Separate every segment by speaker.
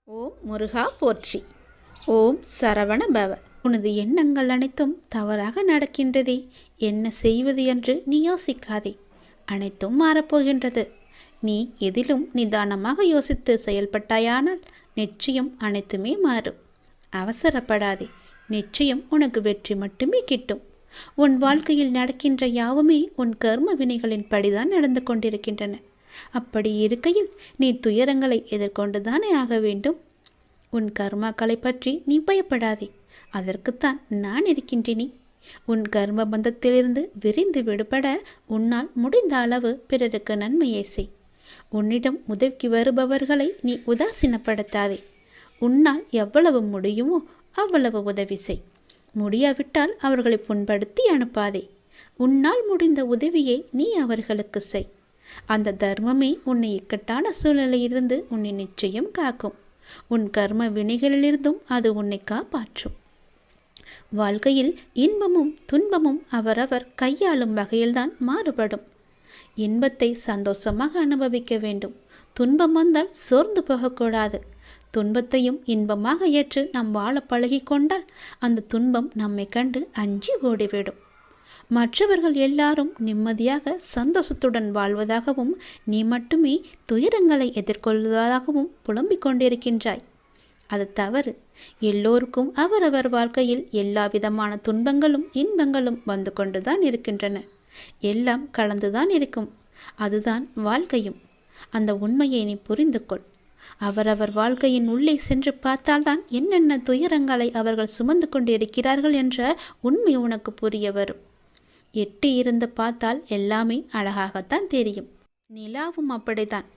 Speaker 1: ஓம் முருகா போற்றி. ஓம் சரவண பவ. உனது எண்ணங்கள் அனைத்தும் தவறாக நடக்கின்றதே, என்ன செய்வது என்று நீ யோசிக்காதே. அனைத்தும் மாறப்போகின்றது. நீ எதிலும் நிதானமாக யோசித்து செயல்பட்டாயானால் நிச்சயம் அனைத்துமே மாறும். அவசரப்படாதே, நிச்சயம் உனக்கு வெற்றி மட்டுமே கிட்டும். உன் வாழ்க்கையில் நடக்கின்ற யாவுமே உன் கர்ம வினைகளின் படிதான் நடந்து கொண்டிருக்கின்றன. அப்படி இருக்கையில் நீ துயரங்களை எதிர்கொண்டுதானே ஆக வேண்டும். உன் கர்மாக்களை பற்றி நீ பயப்படாதே, அதற்குத்தான் நான் இருக்கின்றேனே. உன் கர்ம பந்தத்திலிருந்து விரிந்து விடுபட உன்னால் முடிந்த அளவு பிறருக்கு நன்மையை செய். உன்னிடம் உதவிக்கு வருபவர்களை நீ உதாசீனப்படுத்தாதே. உன்னால் எவ்வளவு முடியுமோ அவ்வளவு உதவி செய். முடியாவிட்டால் அவர்களை புண்படுத்தி அனுப்பாதே. உன்னால் முடிந்த உதவியை நீ அவர்களுக்கு செய். அந்த தர்மமே உன்னை இக்கட்டான சூழ்நிலையிலிருந்து உன்னை நிச்சயம் காக்கும். உன் கர்ம வினைகளிலிருந்தும் அது உன்னை காப்பாற்றும். வாழ்க்கையில் இன்பமும் துன்பமும் அவரவர் கையாளும் வகையில்தான் மாறுபடும். இன்பத்தை சந்தோஷமாக அனுபவிக்க வேண்டும். துன்பம் வந்தால் சோர்ந்து போகக்கூடாது. துன்பத்தையும் இன்பமாக ஏற்று நாம் வாழ பழகி கொண்டால் அந்த துன்பம் நம்மை கண்டு அஞ்சி ஓடிவிடும். மற்றவர்கள் எல்லாரும் நிம்மதியாக சந்தோஷத்துடன் வாழ்வதாகவும் நீ மட்டுமே துயரங்களை எதிர்கொள்வதாகவும் புலம்பிக் கொண்டிருக்கின்றாய். அது தவறு. எல்லோருக்கும் அவரவர் வாழ்க்கையில் எல்லா விதமான துன்பங்களும் இன்பங்களும் வந்து கொண்டுதான் இருக்கின்றன. எல்லாம் கலந்துதான் இருக்கும். அதுதான் வாழ்க்கையும். அந்த உண்மையை நீ புரிந்து கொள். அவரவர் வாழ்க்கையின் உள்ளே சென்று பார்த்தால்தான் என்னென்ன துயரங்களை அவர்கள் சுமந்து கொண்டு இருக்கிறார்கள் என்ற உண்மை உனக்கு புரிய வரும். எட்டி இருந்து பார்த்தால் எல்லாமே அழகாகத்தான் தெரியும். நிலாவும் அப்படித்தான்.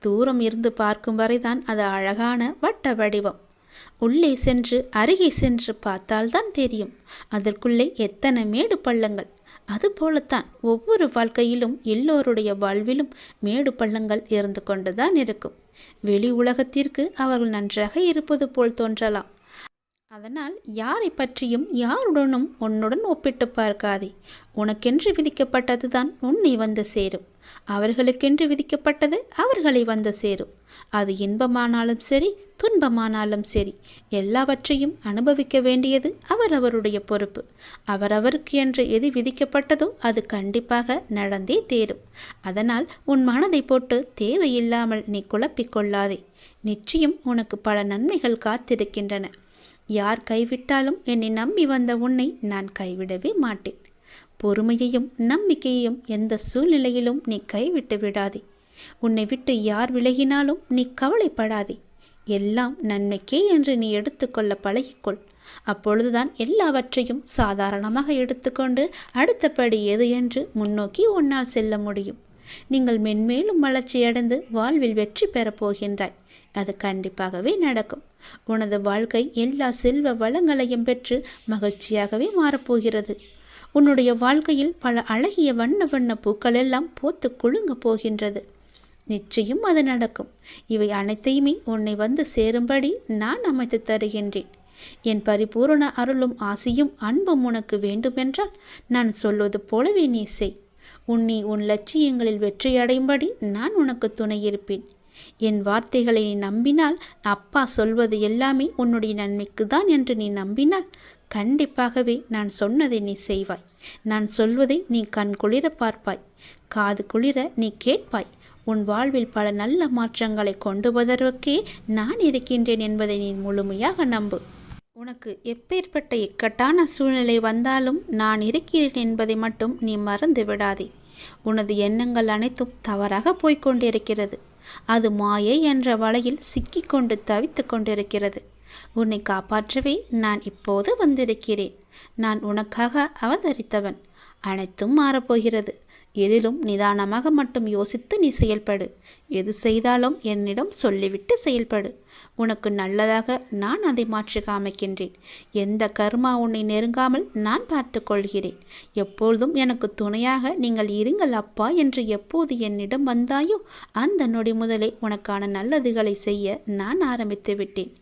Speaker 1: தூரம் இருந்து பார்க்கும் வரைதான் அது அழகான வட்ட வடிவம். உள்ளே சென்று அருகே சென்று பார்த்தால்தான் தெரியும் அதற்குள்ளே எத்தனை மேடு பள்ளங்கள். அதுபோலத்தான் ஒவ்வொரு வாழ்க்கையிலும் எல்லோருடைய வாழ்விலும் மேடு பள்ளங்கள் இருந்து கொண்டுதான் இருக்கும். வெளி உலகத்திற்கு அவர்கள் நன்றாக இருப்பது போல் தோன்றலாம். அதனால் யாரை பற்றியும் யாருடனும் உன்னுடன் ஒப்பிட்டு பார்க்காதே. உனக்கென்று விதிக்கப்பட்டதுதான் உன்னை வந்து சேரும். அவர்களுக்கென்று விதிக்கப்பட்டது அவர்களை வந்து சேரும். அது இன்பமானாலும் சரி, துன்பமானாலும் சரி, எல்லாவற்றையும் அனுபவிக்க வேண்டியது அவரவருடைய பொறுப்பு. அவரவருக்கு என்று எது விதிக்கப்பட்டதோ அது கண்டிப்பாக நடந்தே தேரும். அதனால் உன் மனதை போட்டு தேவையில்லாமல் நீ குழப்பிக்கொள்ளாதே. நிச்சயம் உனக்கு பல நன்மைகள் காத்திருக்கின்றன. யார் கைவிட்டாலும் என்னை நம்பி வந்த உன்னை நான் கைவிடவே மாட்டேன். பொறுமையையும் நம்பிக்கையையும் எந்த சூழ்நிலையிலும் நீ கைவிட்டு விடாதே. உன்னை விட்டு யார் விலகினாலும் நீ கவலைப்படாதே. எல்லாம் நன்மைக்கே என்று நீ எடுத்துக்கொள்ள பழகிக்கொள். அப்பொழுதுதான் எல்லாவற்றையும் சாதாரணமாக எடுத்துக்கொண்டு அடுத்தபடி எது என்று முன்னோக்கி உன்னால் செல்ல முடியும். நீங்கள் மென்மேலும் வளர்ச்சியடைந்து வாழ்வில் வெற்றி பெறப் போகின்றாய். அது கண்டிப்பாகவே நடக்கும். உனது வாழ்க்கை எல்லா செல்வ வளங்களையும் பெற்று மகிழ்ச்சியாகவே மாறப்போகிறது. உன்னுடைய வாழ்க்கையில் பல அழகிய வண்ண வண்ண பூக்கள் எல்லாம் பூத்து குலுங்க போகின்றது. நிச்சயம் அது நடக்கும். இவை அனைத்தையுமே உன்னை வந்து சேரும்படி நான் அமைத்து தருகின்றேன். என் பரிபூரண அருளும் ஆசியும் அன்பும் உனக்கு வேண்டுமென்றால் நான் சொல்வது போலவே நீ செய். உன்னை உன் லட்சியங்களில் வெற்றியடையும்படி நான் உனக்கு துணை இருப்பேன். என் வார்த்தைகளை நீ நம்பினால், அப்பா சொல்வது எல்லாமே உன்னுடைய நன்மைக்கு தான் என்று நீ நம்பினால் கண்டிப்பாகவே நான் சொன்னதை நீ செய்வாய். நான் சொல்வதை நீ கண் குளிர பார்ப்பாய், காது குளிர நீ கேட்பாய். உன் வாழ்வில் பல நல்ல மாற்றங்களை கொண்டு வருவதற்கே நான் இருக்கின்றேன் என்பதை நீ முழுமையாக நம்பு. உனக்கு எப்பேற்பட்ட இக்கட்டான சூழ்நிலை வந்தாலும் நான் இருக்கிறேன் என்பதை மட்டும் நீ மறந்து விடாதே. உனது எண்ணங்கள் அனைத்தும் தவறாக போய்கொண்டிருக்கிறது. அது மாயை என்ற வலையில் சிக்கிக்கொண்டு தவித்து கொண்டிருக்கிறது. உன்னை காப்பாற்றவே நான் இப்போது வந்திருக்கிறேன். நான் உனக்காக அவதரித்தவன். அனைத்தும் மாறப்போகிறது. எதிலும் நிதானமாக மட்டும் யோசித்து நீ செயல்படு. எது செய்தாலும் என்னிடம் சொல்லிவிட்டு செயல்படு. உனக்கு நல்லதாக நான் அதை மாற்றி காமிக்கின்றேன். எந்த கர்மா உன்னை நெருங்காமல் நான் பார்த்து கொள்கிறேன். எப்பொழுதும் எனக்கு துணையாக நீங்கள் இருங்கள் அப்பா என்று எப்போது என்னிடம் வந்தாயோ அந்த நொடி முதலே உனக்கான நல்லதுகளை செய்ய நான் ஆரம்பித்து விட்டேன்.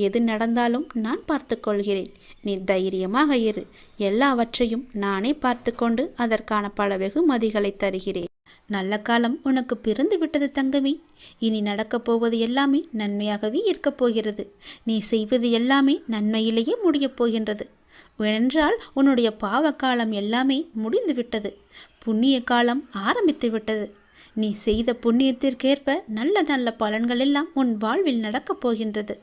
Speaker 1: எது நடந்தாலும் நான் பார்த்து கொள்கிறேன். நீ தைரியமாக இரு. எல்லாவற்றையும் நானே பார்த்து கொண்டு அதற்கான பல வெகுமதிகளை தருகிறேன். நல்ல காலம் உனக்கு பிறந்து விட்டது தங்கமே. இனி நடக்கப் போவது எல்லாமே நன்மையாகவே இருக்கப் போகிறது. நீ செய்வது எல்லாமே நன்மையிலேயே முடியப் போகின்றது. ஏனென்றால் உன்னுடைய பாவ காலம் எல்லாமே முடிந்து விட்டது. புண்ணிய காலம் ஆரம்பித்து விட்டது. நீ செய்த புண்ணியத்திற்கேற்ப நல்ல நல்ல பலன்கள் எல்லாம் உன் வாழ்வில் நடக்கப் போகின்றது.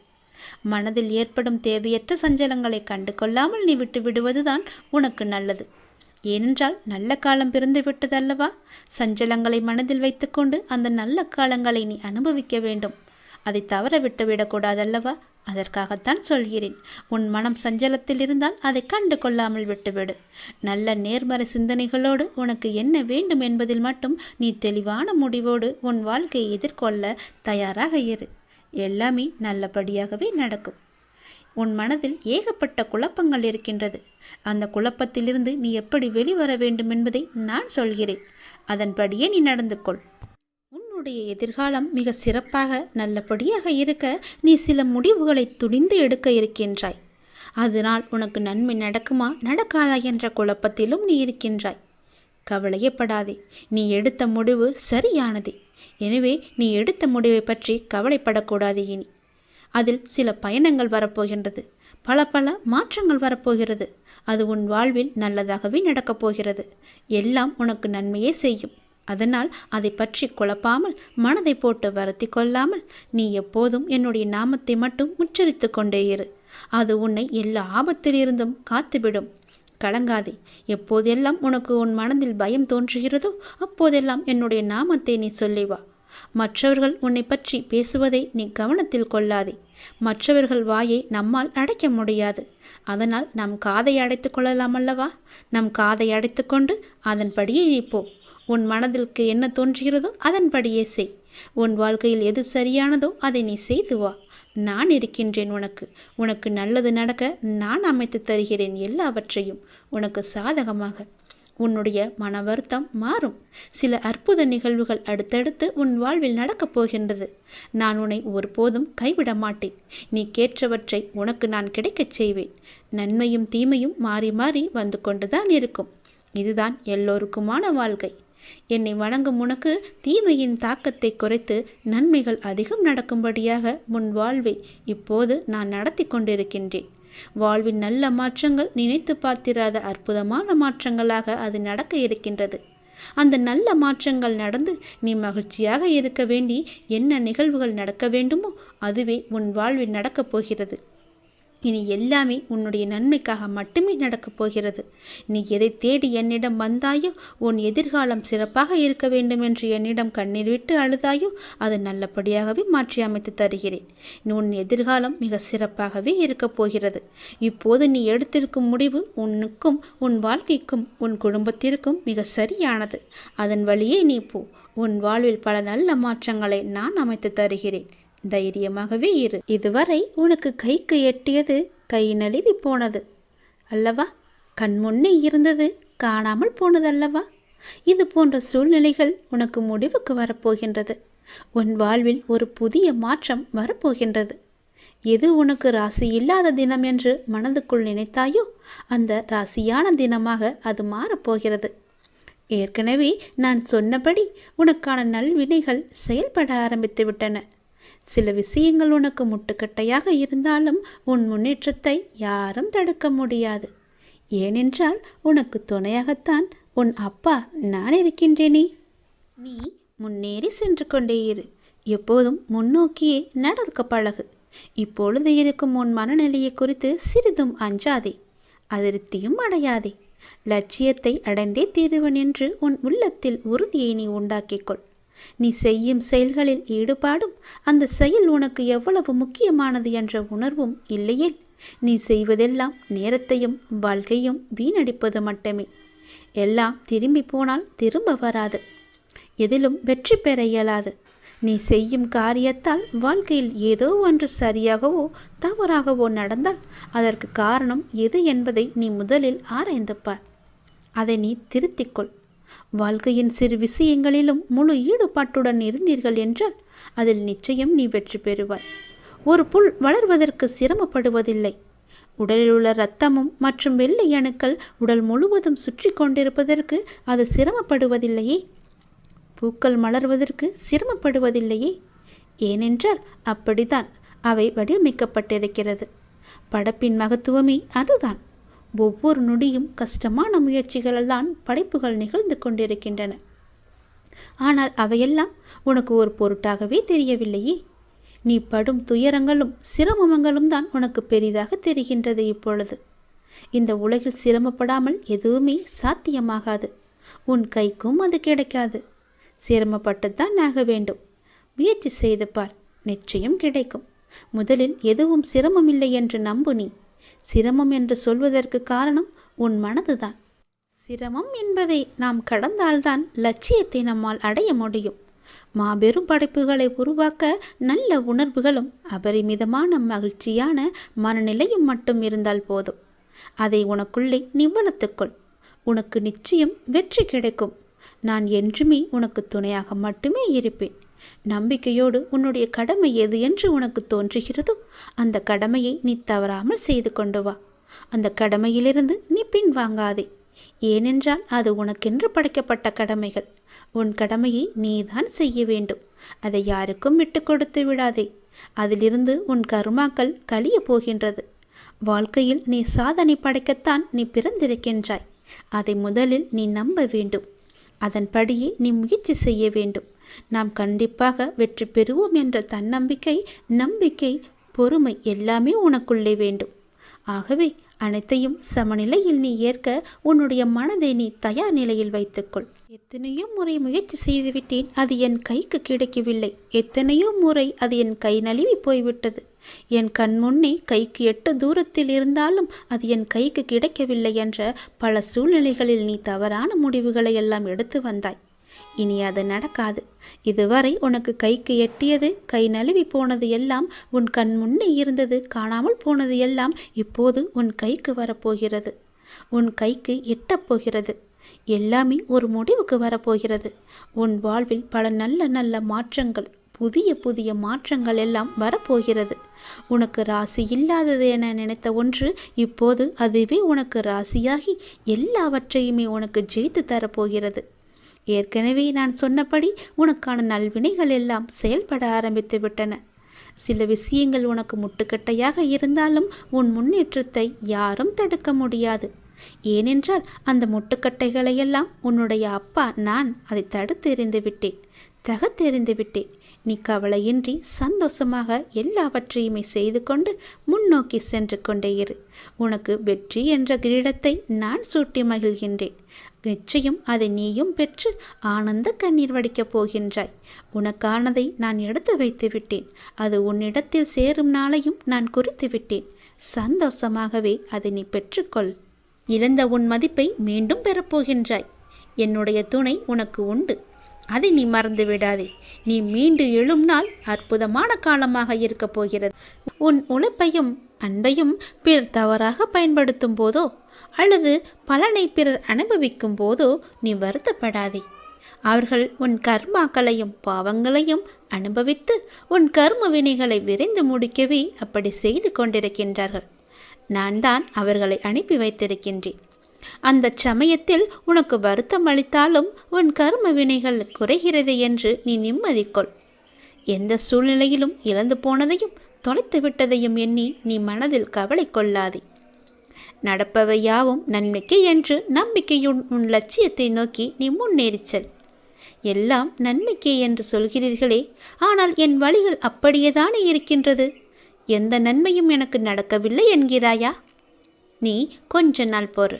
Speaker 1: மனதில் ஏற்படும் தேவையற்ற சஞ்சலங்களை கண்டு கொள்ளாமல் நீ விட்டு விடுவதுதான் உனக்கு நல்லது. ஏனென்றால் நல்ல காலம் பிறந்து விட்டதல்லவா? சஞ்சலங்களை மனதில் வைத்துக்கொண்டு அந்த நல்ல காலங்களை நீ அனுபவிக்க வேண்டும். அதை தவற விட்டு விடக்கூடாதல்லவா? அதற்காகத்தான் சொல்கிறேன். உன் மனம் சஞ்சலத்தில் இருந்தால் அதை கண்டு கொள்ளாமல் விட்டுவிடு. நல்ல நேர்மறை சிந்தனைகளோடு உனக்கு என்ன வேண்டும் என்பதில் மட்டும் நீ தெளிவான முடிவோடு உன் வாழ்க்கையை எதிர்கொள்ள தயாராக இரு. எல்லாமே நல்லபடியாகவே நடக்கும். உன் மனதில் ஏகப்பட்ட குழப்பங்கள் இருக்கின்றது. அந்த குழப்பத்திலிருந்து நீ எப்படி வெளிவர வேண்டும் என்பதை நான் சொல்கிறேன். அதன்படியே நீ நடந்து கொள். உன்னுடைய எதிர்காலம் மிக சிறப்பாக நல்லபடியாக இருக்க நீ சில முடிவுகளை துணிந்து எடுக்க இருக்கின்றாய். அதனால் உனக்கு நன்மை நடக்குமா நடக்காதா என்ற குழப்பத்திலும் நீ இருக்கின்றாய். கவலையப்படாதே. நீ எடுத்த முடிவு சரியானதே. எனவே நீ எடுத்த முடிவை பற்றி கவலைப்படக்கூடாது. இனி அதில் சில பயணங்கள் வரப்போகின்றது. பல பல மாற்றங்கள் வரப்போகிறது. அது உன் வாழ்வில் நல்லதாகவே நடக்கப் போகிறது. எல்லாம் உனக்கு நன்மையே செய்யும். அதனால் அதை பற்றி குழப்பாமல் மனதை போட்டு வருத்தி கொள்ளாமல் நீ எப்போதும் என்னுடைய நாமத்தை மட்டும் உச்சரித்து கொண்டே இரு. அது உன்னை எல்லா ஆபத்திலிருந்தும் காத்துவிடும். கலங்காதே. எப்போதெல்லாம் உனக்கு உன் மனதில் பயம் தோன்றுகிறதோ அப்போதெல்லாம் என்னுடைய நாமத்தை நீ சொல்லி வா. மற்றவர்கள் உன்னை பற்றி பேசுவதை நீ கவனத்தில் கொள்ளாதே. மற்றவர்கள் வாயை நம்மால் அடைக்க முடியாது. அதனால் நம் காதை அடைத்து கொள்ளலாம் அல்லவா? நம் காதை அடைத்து கொண்டு அதன்படியே நீ போ. உன் மனதிற்கு என்ன தோன்றுகிறதோ அதன்படியே செய். உன் வாழ்க்கையில் எது சரியானதோ அதை நீ செய்து வா. நான் இருக்கின்றேன் உனக்கு. உனக்கு நல்லது நடக்க நான் அமைத்து தருகிறேன் எல்லாவற்றையும் உனக்கு சாதகமாக. உன்னுடைய மன வருத்தம் மாறும். சில அற்புத நிகழ்வுகள் அடுத்தடுத்து உன் வாழ்வில் நடக்கப் போகின்றது. நான் உன்னை ஒருபோதும் கைவிட மாட்டேன். நீ கேட்டவற்றை உனக்கு நான் கிடைக்கச் செய்வேன். நன்மையும் தீமையும் மாறி மாறி வந்து கொண்டுதான் இருக்கும். இதுதான் எல்லோருக்குமான வாழ்க்கை. என்னை வணங்கும் உனக்கு தீமையின் தாக்கத்தை குறைத்து நன்மைகள் அதிகம் நடக்கும்படியாக முன் வாழ்வை இப்போது நான் நடத்தி கொண்டிருக்கின்றேன். வாழ்வின் நல்ல மாற்றங்கள் நினைத்து பார்த்திராத அற்புதமான மாற்றங்களாக அது நடக்க இருக்கின்றது. அந்த நல்ல மாற்றங்கள் நடந்து நீ மகிழ்ச்சியாக இருக்க வேண்டி என்ன நிகழ்வுகள் நடக்க வேண்டுமோ அதுவே உன் வாழ்வில் நடக்கப் போகிறது. இனி எல்லாமே உன்னுடைய நன்மைக்காக மட்டுமே நடக்கப் போகிறது. நீ எதை தேடி என்னிடம் வந்தாயோ, உன் எதிர்காலம் சிறப்பாக இருக்க வேண்டும் என்று என்னிடம் கண்ணீர் விட்டு அழுதாயோ, அது நல்லபடியாகவே மாற்றி அமைத்து தருகிறேன். உன் எதிர்காலம் மிக சிறப்பாகவே இருக்கப் போகிறது. இப்போது நீ எடுத்திருக்கும் முடிவு உனக்கும் உன் வாழ்க்கைக்கும் உன் குடும்பத்திற்கும் மிக சரியானது. அதன் வழியே நீ போ. உன் வாழ்வில் பல நல்ல மாற்றங்களை நான் அமைத்து தருகிறேன். தைரியமாகவே இரு. இதுவரை உனக்கு கைக்கு எட்டியது கை நழுவி போனது அல்லவா? கண் முன்னே இருந்தது காணாமல் போனதல்லவா? இது போன்ற சூழ்நிலைகள் உனக்கு முடிவுக்கு வரப்போகின்றது. உன் வாழ்வில் ஒரு புதிய மாற்றம் வரப்போகின்றது. எது உனக்கு ராசி இல்லாத தினம் என்று மனதுக்குள் நினைத்தாயோ அந்த ராசியான தினமாக அது மாறப்போகிறது. ஏற்கனவே நான் சொன்னபடி உனக்கான நல்வினைகள் செயல்பட ஆரம்பித்து விட்டன. சில விஷயங்கள் உனக்கு முட்டுக்கட்டையாக இருந்தாலும் உன் முன்னேற்றத்தை யாரும் தடுக்க முடியாது. ஏனென்றால் உனக்கு துணையாகத்தான் உன் அப்பா நான் இருக்கின்றேனே. நீ முன்னேறி சென்று கொண்டே இரு. எப்போதும் முன்னோக்கியே நடக்க பழகு. இப்பொழுது இருக்கும் உன் மனநிலையை குறித்து சிறிதும் அஞ்சாதே, அதிருப்தியும் அடையாதே. லட்சியத்தை அடைந்தே தீருவன் என்று உன் உள்ளத்தில் உறுதியை நீ உண்டாக்கிக்கொள். நீ செய்யும் செயல்களில் ஈடுபாடும் அந்த செயல் உனக்கு எவ்வளவு முக்கியமானது என்ற உணர்வும் இல்லையேல் நீ செய்வதெல்லாம் நேரத்தையும் வாழ்க்கையும் வீணடிப்பது மட்டுமே. எல்லாம் திரும்பி போனால் திரும்ப வராது. எதிலும் வெற்றி பெற இயலாது. நீ செய்யும் காரியத்தால் வாழ்க்கையில் ஏதோ ஒன்று சரியாகவோ தவறாகவோ நடந்தால் அதற்கு காரணம் எது என்பதை நீ முதலில் ஆராய்ந்து பார். அதை நீ திருத்திக்கொள். வாழ்க்கையின் சிறு விஷயங்களிலும் முழு ஈடுபாட்டுடன் இருந்தீர்கள் என்றால் அதில் நிச்சயம் நீ வெற்றி பெறுவாய். ஒரு புல் வளர்வதற்கு சிரமப்படுவதில்லை. உடலில் உள்ள இரத்தமும் மற்றும் வெள்ளை அணுக்கள் உடல் முழுவதும் சுற்றி கொண்டிருப்பதற்கு அது சிரமப்படுவதில்லையே. பூக்கள் மலர்வதற்கு சிரமப்படுவதில்லையே. ஏனென்றால் அப்படித்தான் அவை வடிவமைக்கப்பட்டிருக்கிறது. படைப்பின் மகத்துவமே அதுதான். ஒவ்வொரு நொடியும் கஷ்டமான முயற்சிகளால் தான் படைப்புகள் நிகழ்ந்து கொண்டிருக்கின்றன. ஆனால் அவையெல்லாம் உனக்கு ஒரு பொருட்டாகவே தெரியவில்லையே. நீ படும் துயரங்களும் சிரமங்களும் தான் உனக்கு பெரிதாக தெரிகின்றது. இப்பொழுது இந்த உலகில் சிரமப்படாமல் எதுவுமே சாத்தியமாகாது. உன் கைக்கும் அது கிடைக்காது. சிரமப்பட்டுத்தான் ஆக வேண்டும். முயற்சி செய்து பார், நிச்சயம் கிடைக்கும். முதலில் எதுவும் சிரமமில்லை என்று நம்பு. நீ சிரமம் என்று சொல்வதற்கு காரணம் உன் மனதுதான். சிரமம் என்பதை நாம் கடந்தால்தான் லட்சியத்தை நம்மால் அடைய முடியும். மாபெரும் படைப்புகளை உருவாக்க நல்ல உணர்வுகளும் அபரிமிதமான மகிழ்ச்சியான மனநிலையும் மட்டும் இருந்தால் போதும். அதை உனக்குள்ளே நீ வளர்த்துக்கொள். உனக்கு நிச்சயம் வெற்றி கிடைக்கும். நான் என்றுமே உனக்கு துணையாக மட்டுமே இருப்பேன். நம்பிக்கையோடு உன்னுடைய கடமை எது என்று உனக்கு தோன்றுகிறதோ அந்த கடமையை நீ தவறாமல் செய்து கொண்டு வா. அந்த கடமையிலிருந்து நீ பின்வாங்காதே. ஏனென்றால் அது உனக்கென்று படைக்கப்பட்ட கடமைகள். உன் கடமையை நீதான் செய்ய வேண்டும். அதை யாருக்கும் விட்டு கொடுத்து விடாதே. அதிலிருந்து உன் கர்மாக்கள் கழிய போகின்றது. வாழ்க்கையில் நீ சாதனை படைக்கத்தான் நீ பிறந்திருக்கின்றாய். அதை முதலில் நீ நம்ப வேண்டும். அதன்படியே நீ முயற்சி செய்ய வேண்டும். நாம் கண்டிப்பாக வெற்றி பெறுவோம் என்ற தன்னம்பிக்கை, நம்பிக்கை, பொறுமை எல்லாமே உனக்குள்ளே வேண்டும். ஆகவே அனைத்தையும் சமநிலையில் நீ ஏற்க உன்னுடைய மனதை நீ தயார் நிலையில் வைத்துக்கொள். எத்தனையோ முறை முயற்சி செய்துவிட்டேன், அது என் கைக்கு கிடைக்கவில்லை. எத்தனையோ முறை அது என் கை நழுவி போய்விட்டது. என் கண் முன்னே கைக்கு எட்ட தூரத்தில் இருந்தாலும் அது என் கைக்கு கிடைக்கவில்லை என்ற பல சூழ்நிலைகளில் நீ தவறான முடிவுகளை எல்லாம் எடுத்து வந்தாய். இனி அது நடக்காது. இதுவரை உனக்கு கைக்கு எட்டியது, கை நழுவி போனது எல்லாம், உன் கண் முன்னே இருந்தது, காணாமல் போனது எல்லாம் இப்போது உன் கைக்கு வரப்போகிறது. உன் கைக்கு எட்டப்போகிறது. எல்லாமே ஒரு முடிவுக்கு வரப்போகிறது. உன் வாழ்வில் பல நல்ல நல்ல மாற்றங்கள், புதிய புதிய மாற்றங்கள் எல்லாம் வரப்போகிறது. உனக்கு ராசி இல்லாதது என நினைத்த ஒன்று இப்போது அதுவே உனக்கு ராசியாகி எல்லாவற்றையுமே உனக்கு ஜெயித்து தரப்போகிறது. ஏற்கனவே நான் சொன்னபடி உனக்கான நல்வினைகள் எல்லாம் செயல்பட ஆரம்பித்து விட்டன. சில விஷயங்கள் உனக்கு முட்டுக்கட்டையாக இருந்தாலும் உன் முன்னேற்றத்தை யாரும் தடுக்க முடியாது. ஏனென்றால் அந்த முட்டுக்கட்டைகளையெல்லாம் உன்னுடைய அப்பா நான் அதை தடுத்து எறிந்து விட்டேன், தகர்த்தெறிந்து விட்டேன். நீ கவலையின்றி சந்தோஷமாக எல்லாவற்றையுமே செய்து கொண்டு முன்னோக்கி சென்று கொண்டே இரு. உனக்கு வெற்றி என்ற கிரீடத்தை நான் சூட்டி மகிழ்கின்றேன். நிச்சயம் அதை நீயும் பெற்று ஆனந்த கண்ணீர் வடிக்கப் போகின்றாய். உனக்கானதை நான் எடுத்து வைத்து விட்டேன். அது உன்னிடத்தில் சேரும் நாளையும் நான் குறித்து விட்டேன். சந்தோஷமாகவே அதை நீ பெற்றுக்கொள். இழந்த உன் மதிப்பை மீண்டும் பெறப்போகின்றாய். என்னுடைய துணை உனக்கு உண்டு. அதை நீ மறந்து விடாதே. நீ மீண்டு எழும் நாள் அற்புதமான காலமாக இருக்கப் போகிறது. உன் உழைப்பையும் அன்பையும் பிறர் தவறாக பயன்படுத்தும் போதோ அல்லது பலனை பிறர் அனுபவிக்கும் போதோ நீ வருத்தப்படாதே. அவர்கள் உன் கர்மாக்களையும் பாவங்களையும் அனுபவித்து உன் கர்ம வினைகளை விரைந்து முடிக்கவே அப்படி செய்து கொண்டிருக்கின்றார்கள். நான் தான் அவர்களை அனுப்பி வைத்திருக்கின்றேன். அந்த சமயத்தில் உனக்கு வருத்தம் அளித்தாலும் உன் கர்ம வினைகள் குறைகிறது என்று நீ நிம்மதிக்கொள். எந்த சூழ்நிலையிலும் இழந்து போனதையும் தொலைத்து விட்டதையும் எண்ணி நீ மனதில் கவலை கொள்ளாதே. நடப்பவை யாவும் நன்மைக்கு என்று நம்பிக்கையுன் உன் லட்சியத்தை நோக்கி நீ முன்னேறிச் செல். எல்லாம் நன்மைக்கே என்று சொல்கிறீர்களே, ஆனால் என் வழிகள் அப்படியேதானே இருக்கின்றது. எந்த நன்மையும் எனக்கு நடக்கவில்லை என்கிறாயா? நீ கொஞ்ச நாள் பொறு.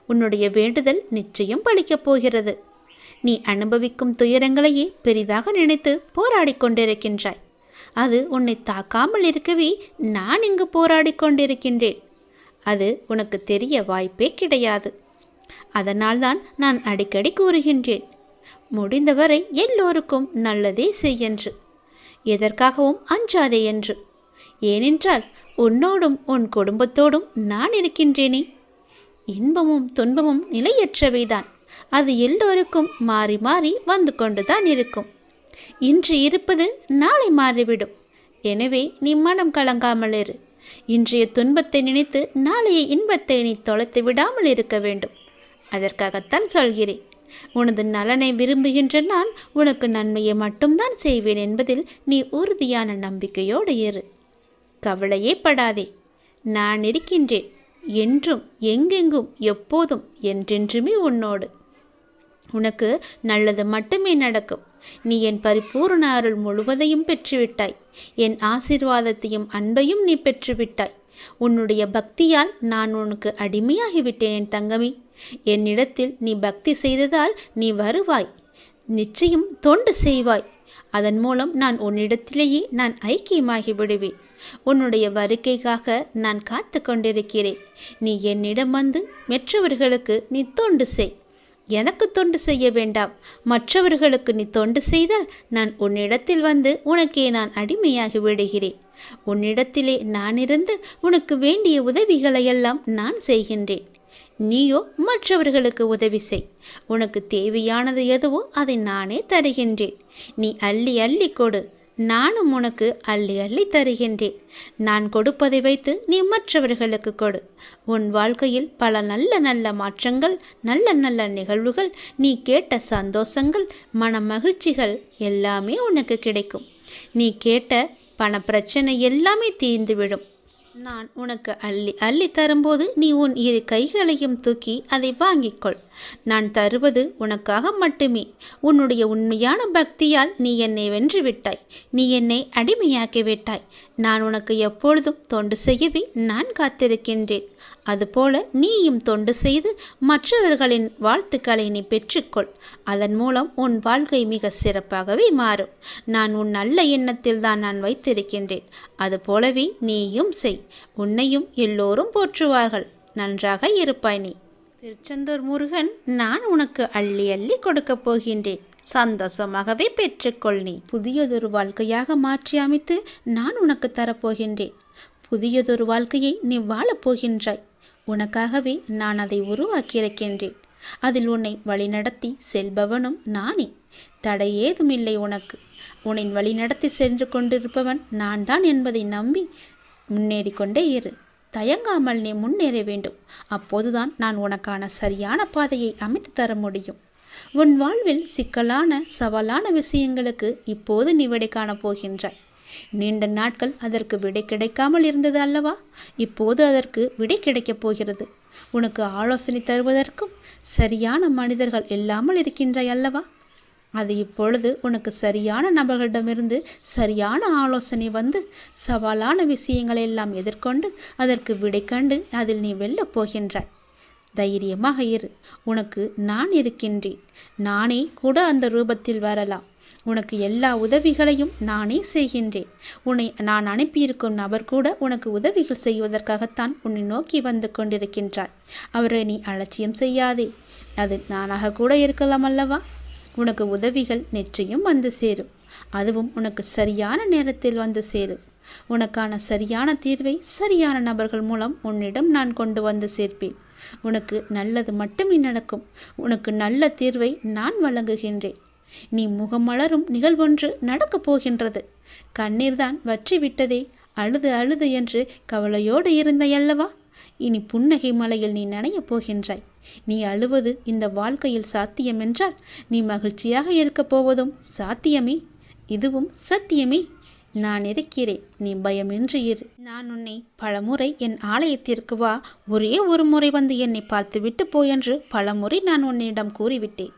Speaker 1: உன்னுடைய வேண்டுதல் நிச்சயம் பலிக்கப் போகிறது. நீ அனுபவிக்கும் துயரங்களையே பெரிதாக நினைத்து போராடி கொண்டிருக்கின்றாய். அது உன்னை தாக்காமல் இருக்கவே நான் இங்கு போராடி கொண்டிருக்கின்றேன். அது உனக்கு தெரிய வாய்ப்பே கிடையாது. அதனால்தான் நான் அடிக்கடி கூறுகின்றேன், முடிந்தவரை எல்லோருக்கும் நல்லதே செய்யென்று, எதற்காகவும் அஞ்சாதே என்று. ஏனென்றால் உன்னோடும் உன் குடும்பத்தோடும் நான் இருக்கின்றேனே. இன்பமும் துன்பமும் நிலையற்றவைதான். அது எல்லோருக்கும் மாறி மாறி வந்து கொண்டுதான் இருக்கும். இன்று இருப்பது நாளை மாறிவிடும். எனவே நீ மனம் கலங்காமல் இரு. இன்றைய துன்பத்தை நினைத்து நாளைய இன்பத்தை நீ தொலைத்து விடாமல் இருக்க வேண்டும். அதற்காகத்தான் சொல்கிறேன். உனது நலனை விரும்புகின்ற நான் உனக்கு நன்மையை மட்டும்தான் செய்வேன் என்பதில் நீ உறுதியான நம்பிக்கையோடு இரு. கவலையே படாதே, நான் இருக்கின்றேன். என்றும் எங்கெங்கும் எப்போதும் என்றென்றுமே உன்னோடு. உனக்கு நல்லது மட்டுமே நடக்கும். நீ என் பரிபூர்ண அருள் முழுவதையும் பெற்றுவிட்டாய். என் ஆசீர்வாதத்தையும் அன்பையும் நீ பெற்றுவிட்டாய். உன்னுடைய பக்தியால் நான் உனக்கு அடிமையாகிவிட்டேன் என் தங்கமே. என்னிடத்தில் நீ பக்தி செய்ததால் நீ வருவாய், நிச்சயம் தொண்டு செய்வாய். அதன் மூலம் நான் உன்னிடத்திலேயே நான் ஐக்கியமாகி விடுவேன். உன்னுடைய வருகைக்காக நான் காத்து கொண்டிருக்கிறேன். நீ என்னிடம் வந்து மற்றவர்களுக்கு நீ தொண்டு செய். எனக்கு தொண்டு செய்ய வேண்டாம். மற்றவர்களுக்கு நீ தொண்டு செய்தால் நான் உன்னிடத்தில் வந்து உனக்கே நான் அடிமையாகி விடுகிறேன். உன்னிடத்திலே நான் இருந்து உனக்கு வேண்டிய உதவிகளையெல்லாம் நான் செய்கின்றேன். நீயோ மற்றவர்களுக்கு உதவி செய். உனக்கு தேவையானது எதுவோ அதை நானே தருகின்றேன். நீ அள்ளி அள்ளி கொடு, நானும் உனக்கு அள்ளி அள்ளி தருகின்றேன். நான் கொடுப்பதை வைத்து நீ மற்றவர்களுக்கு கொடு. உன் வாழ்க்கையில் பல நல்ல நல்ல மாற்றங்கள், நல்ல நல்ல நிகழ்வுகள், நீ கேட்ட சந்தோஷங்கள், மன மகிழ்ச்சிகள் எல்லாமே உனக்கு கிடைக்கும். நீ கேட்ட பண பிரச்சனை எல்லாமே தீர்ந்துவிடும். நான் உனக்கு அள்ளி அள்ளி தரும்போது நீ உன் இரு கைகளையும் தூக்கி அதை வாங்கிக்கொள். நான் தருவது உனக்காக மட்டுமே. உன்னுடைய உண்மையான பக்தியால் நீ என்னை வென்று விட்டாய். நீ என்னை அடிமையாக்கி விட்டாய். நான் உனக்கு எப்பொழுதும் தொண்டு செய்யவே நான் காத்திருக்கின்றேன். அதுபோல நீயும் தொண்டு செய்து மற்றவர்களின் வாழ்த்துக்களை நீ பெற்றுக்கொள். அதன் மூலம் உன் வாழ்க்கை மிக சிறப்பாகவே மாறும். நான் உன் நல்ல எண்ணத்தில் தான் நான் வைத்திருக்கின்றேன். அதுபோலவே நீயும் செய். உன்னையும் எல்லோரும் போற்றுவார்கள். நன்றாக இருப்பாய் நீ. திருச்செந்தூர் முருகன் நான் உனக்கு அள்ளி அள்ளி கொடுக்கப் போகின்றேன். சந்தோஷமாகவே பெற்றுக்கொள். நீ புதியதொரு வாழ்க்கையாக மாற்றி அமைத்து நான் உனக்கு தரப்போகின்றேன். புதியதொரு வாழ்க்கையை நீ வாழப்போகின்றாய். உனக்காகவே நான் அதை உருவாக்கியிருக்கின்றேன். அதில் உன்னை வழிநடத்தி செல்பவனும் நானே. தடை ஏதுமில்லை உனக்கு. உன்னை வழிநடத்தி சென்று கொண்டிருப்பவன் நான் தான் என்பதை நம்பி முன்னேறி கொண்டே இரு. தயங்காமல் நீ முன்னேற வேண்டும். அப்போதுதான் நான் உனக்கான சரியான பாதையை அமைத்து தர முடியும். உன் வாழ்வில் சிக்கலான சவாலான விஷயங்களுக்கு இப்போது நீ விடை காணப் போகின்றாய். நீண்ட நாட்கள் அதற்கு விடை கிடைக்காமல் இருந்தது அல்லவா? இப்போது அதற்கு விடை கிடைக்கப் போகிறது. உனக்கு ஆலோசனை தருவதற்கும் சரியான மனிதர்கள் இல்லாமல் இருக்கின்றாய் அல்லவா? அது இப்பொழுது உனக்கு சரியான நபர்களிடமிருந்து சரியான ஆலோசனை வந்து சவாலான விஷயங்களை எல்லாம் எதிர்கொண்டு அதற்கு விடை கண்டு அதில் நீ வெல்லப் போகின்றாய். தைரியமாக இரு. உனக்கு நான் இருக்கின்றேன். நானே கூட அந்த ரூபத்தில் வரலாம். உனக்கு எல்லா உதவிகளையும் நானே செய்கின்றேன். உன்னை நான் அனுப்பியிருக்கும் நபர் கூட உனக்கு உதவிகள் செய்வதற்காகத்தான் உன்னை நோக்கி வந்து கொண்டிருக்கின்றார். அவரை நீ அலட்சியம் செய்யாதே. அது நானாக கூட இருக்கலாம் அல்லவா? உனக்கு உதவிகள் நிச்சயம் வந்து சேரும். அதுவும் உனக்கு சரியான நேரத்தில் வந்து சேரும். உனக்கான சரியான தீர்வை சரியான நபர்கள் மூலம் உன்னிடம் நான் கொண்டு வந்து சேர்ப்பேன். உனக்கு நல்லது மட்டுமே நடக்கும். உனக்கு நல்ல தீர்வை நான் வழங்குகின்றேன். நீ முகமலரும் நிகழ்வொன்று நடக்கப் போகின்றது. கண்ணீர்தான் வற்றி விட்டதே, அழுது அழுது என்று கவலையோடு இருந்தையல்லவா? இனி புன்னகை மலையில் நீ நனையப் போகின்றாய். நீ அழுவது இந்த வாழ்க்கையில் சாத்தியம் என்றால் நீ மகிழ்ச்சியாக இருக்கப் போவதும் சாத்தியமே. இதுவும் சத்தியமே. நான் இருக்கிறேன். நீ பயமின்றி இரு. நான் உன்னை பலமுறை என் ஆலயத்திற்கு வா, ஒரே ஒரு முறை வந்து என்னை பார்த்துவிட்டு போயென்று பலமுறை நான் உன்னிடம் கூறிவிட்டேன்.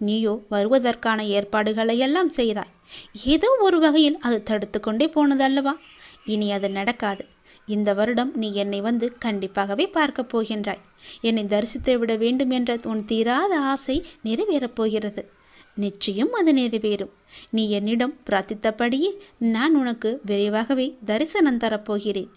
Speaker 1: நீயோ வருவதற்கான ஏற்பாடுகளையெல்லாம் செய்தாய். ஏதோ ஒரு வகையில் அது தடுத்து கொண்டே போனதல்லவா? இனி அது நடக்காது. இந்த வருடம் நீ என்னை வந்து கண்டிப்பாகவே பார்க்கப் போகின்றாய். என்னை தரிசித்து விட வேண்டும் என்ற உன் தீராத ஆசை நிறைவேறப் போகிறது. நிச்சயம் அது நிறைவேறும். நீ என்னிடம் பிரார்த்தித்தபடியே நான் உனக்கு விரைவாகவே தரிசனம் தரப்போகிறேன்.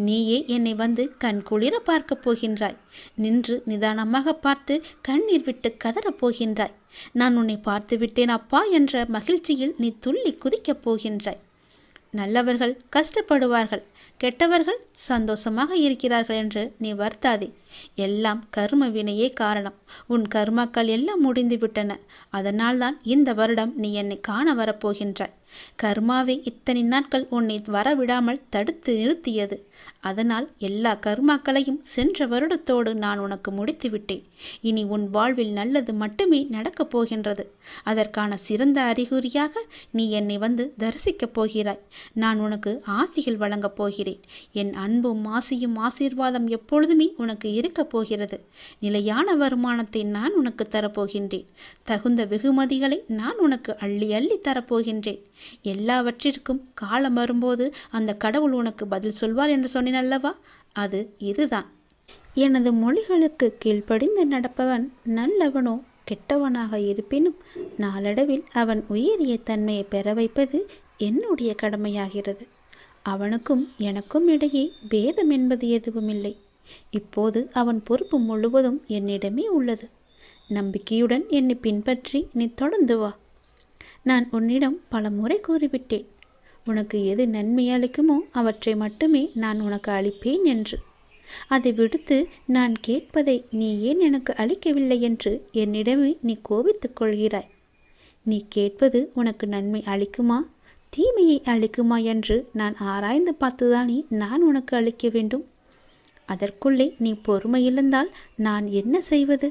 Speaker 1: நீயே என்னை வந்து கண்குளிர பார்க்கப் போகின்றாய். நின்று நிதானமாக பார்த்து கண்ணீர் விட்டு கதறப் போகின்றாய். நான் உன்னை பார்த்து விட்டேன் அப்பா என்ற மகிழ்ச்சியில் நீ துள்ளி குதிக்கப் போகின்றாய். நல்லவர்கள் கஷ்டப்படுவார்கள், கெட்டவர்கள் சந்தோஷமாக இருக்கிறார்கள் என்று நீ வருத்தாதே. எல்லாம் கர்ம வினையே காரணம். உன் கர்மாக்கள் எல்லாம் முடிந்து விட்டன. அதனால்தான் இந்த வருடம் நீ என்னை காண வரப்போகின்றாய். கர்மாவை இத்தனை நாட்கள் உன்னை வரவிடாமல் தடுத்து நிறுத்தியது. அதனால் எல்லா கர்மாக்களையும் சென்ற வருடத்தோடு நான் உனக்கு முடித்து விட்டேன். இனி உன் வாழ்வில் நல்லது மட்டுமே நடக்கப் போகின்றது. அதற்கான சிறந்த அறிகுறியாக நீ என்னை வந்து தரிசிக்கப் போகிறாய். நான் உனக்கு ஆசிகள் வழங்கப் போகிறேன். என் அன்பும் ஆசியும் ஆசீர்வாதம் எப்பொழுதுமே உனக்கு இருக்கப் போகிறது. நிலையான வருமானத்தை நான் உனக்கு தரப்போகின்றேன். தகுந்த வெகுமதிகளை நான் உனக்கு அள்ளி அள்ளி தரப்போகின்றேன். எல்லாவற்றிற்கும் காலம் வரும்போது அந்த கடவுள் உனக்கு பதில் சொல்வார் என்று சொன்னேன் அல்லவா? அது இதுதான். எனது மொழிகளுக்கு கீழ்ப்படிந்து நடப்பவன் நல்லவனோ கெட்டவனாக இருப்பினும் நாளடைவில் அவன் உயரிய தன்மையை பெற வைப்பது என்னுடைய கடமையாகிறது. அவனுக்கும் எனக்கும் இடையே பேதம் என்பது எதுவுமில்லை. இப்போது அவன் பொறுப்பு முழுவதும் என்னிடமே உள்ளது. நம்பிக்கையுடன் என்னை பின்பற்றி நீ தொடர்ந்து வா. நான் உன்னிடம் பல முறை கூறிவிட்டேன், உனக்கு எது நன்மை அளிக்குமோ அவற்றை மட்டுமே நான் உனக்கு அளிப்பேன் என்று. அதை விடுத்து நான் கேட்பதை நீ ஏன் எனக்கு அளிக்கவில்லை என்று என்னிடமே நீ கோபித்துக் கொள்கிறாய். நீ கேட்பது உனக்கு நன்மை அளிக்குமா தீமையை அளிக்குமா என்று நான் ஆராய்ந்து பார்த்துதானே நான் உனக்கு அளிக்க வேண்டும். அதற்குள்ளே நீ பொறுமையிழந்தால் நான் என்ன செய்வது?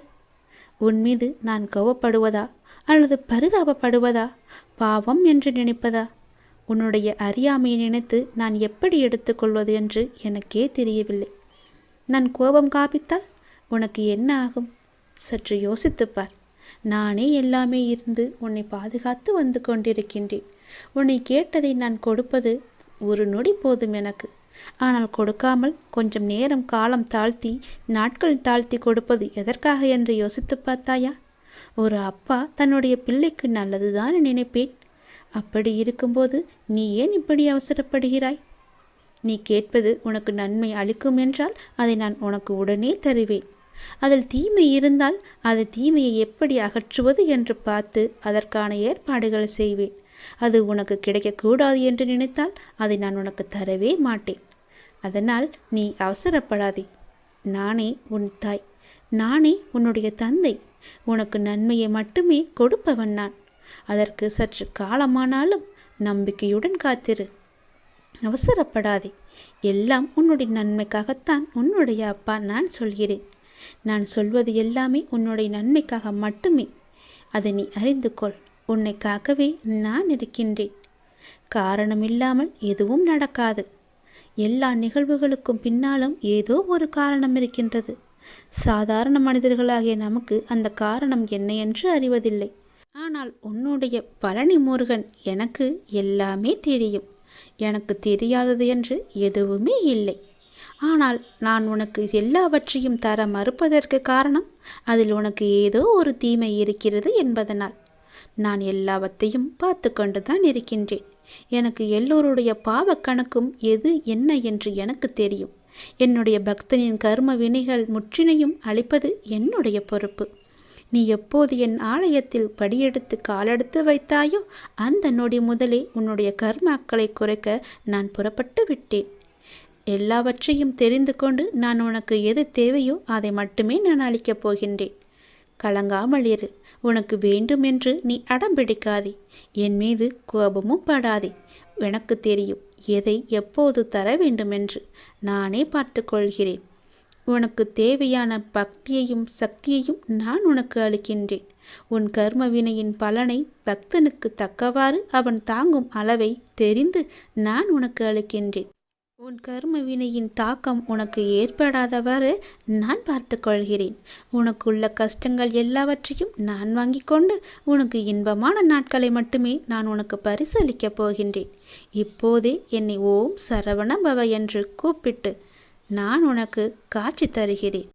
Speaker 1: உன் மீது நான் கோபப்படுவதா அல்லது பரிதாபப்படுவதா, பாவம் என்று நினைப்பதா? உன்னுடைய அறியாமையை நினைத்து நான் எப்படி எடுத்துக்கொள்வது என்று எனக்கே தெரியவில்லை. நான் கோபம் காப்பித்தால் உனக்கு என்ன ஆகும்? சற்று யோசித்துப்பார். நானே எல்லாமே இருந்து உன்னை பாதுகாத்து வந்து கொண்டிருக்கின்றேன். உன்னை கேட்டதை நான் கொடுப்பது ஒரு நொடி போதும் எனக்கு. ஆனால் கொடுக்காமல் கொஞ்சம் நேரம் காலம் தாழ்த்தி நாட்கள் தாழ்த்தி கொடுப்பது எதற்காக என்று யோசித்து பார்த்தாயா? ஒரு அப்பா தன்னுடைய பிள்ளைக்கு நல்லதுதான் நினைப்பேன். அப்படி இருக்கும்போது நீ ஏன் இப்படி அவசரப்படுகிறாய்? நீ கேட்பது உனக்கு நன்மை அளிக்கும் என்றால் அதை நான் உனக்கு உடனே தருவேன். அதில் தீமை இருந்தால் அது தீமையை எப்படி அகற்றுவது என்று பார்த்து அதற்கான ஏற்பாடுகள் செய்வேன். அது உனக்கு கிடைக்கக்கூடாது என்று நினைத்தால் அதை நான் உனக்கு தரவே மாட்டேன். அதனால் நீ அவசரப்படாதே. நானே உன் தாய், நானே உன்னுடைய தந்தை. உனக்கு நன்மையை மட்டுமே கொடுப்பவன் நான். அதற்கு சற்று காலமானாலும் நம்பிக்கையுடன் காத்திரு. அவசரப்படாதே. எல்லாம் உன்னுடைய நன்மைக்காகத்தான் உன்னுடைய அப்பா நான் சொல்கிறேன். நான் சொல்வது எல்லாமே உன்னுடைய நன்மைக்காக மட்டுமே. அதை நீ அறிந்து கொள். உன்னை காக்கவே நான் இருக்கின்றேன். காரணமில்லாமல் எதுவும் நடக்காது. எல்லா நிகழ்வுகளுக்கும் பின்னாலும் ஏதோ ஒரு காரணம் இருக்கின்றது. சாதாரண மனிதர்களாகிய நமக்கு அந்த காரணம் என்ன என்று அறிவதில்லை. ஆனால் உன்னுடைய பழனி முருகன் எனக்கு எல்லாமே தெரியும். எனக்கு தெரியாதது என்று எதுவுமே இல்லை. ஆனால் நான் உனக்கு எல்லாவற்றையும் தர மறுப்பதற்கு காரணம் அதில் உனக்கு ஏதோ ஒரு தீமை இருக்கிறது என்பதனால். நான் எல்லாவற்றையும் பார்த்து கொண்டுதான் இருக்கின்றேன். எனக்கு எல்லோருடைய பாவ கணக்கும் எது என்ன என்று எனக்கு தெரியும். என்னுடைய பக்தனின் கர்ம வினைகள் முற்றினையும் அளிப்பது என்னுடைய பொறுப்பு. நீ எப்போது என் ஆலயத்தில் படியெடுத்து காலெடுத்து வைத்தாயோ அந்த நொடி முதலே உன்னுடைய கர்மாக்களை குறைக்க நான் புறப்பட்டு விட்டேன். எல்லாவற்றையும் தெரிந்து கொண்டு நான் உனக்கு எது தேவையோ அதை மட்டுமே நான் அளிக்கப் போகின்றேன். கலங்காமல் இரு. உனக்கு வேண்டும் என்று நீ அடம் பிடிக்காதே. என் மீது கோபமும் படாதே. எனக்கு தெரியும் எதை எப்போது தர வேண்டும் என்று. நானே பார்த்து கொள்கிறேன். உனக்கு தேவையான பக்தியையும் சக்தியையும் நான் உனக்கு அளிக்கின்றேன். உன் கர்ம வினையின் பலனை பக்தனுக்கு தக்கவாறு அவன் தாங்கும் அளவை தெரிந்து நான் உனக்கு அளிக்கின்றேன். உன் கர்ம வினையின் தாக்கம் உனக்கு ஏற்படாதவாறு நான் பார்த்து கொள்கிறேன். உனக்குள்ள கஷ்டங்கள் எல்லாவற்றையும் நான் வாங்கி கொண்டு உனக்கு இன்பமான நாட்களை மட்டுமே நான் உனக்கு பரிசளிக்கப் போகின்றேன். இப்போதே என்னை ஓம் சரவண பவ என்று கூப்பிட்டு நான் உனக்கு காட்சி தருகிறேன்.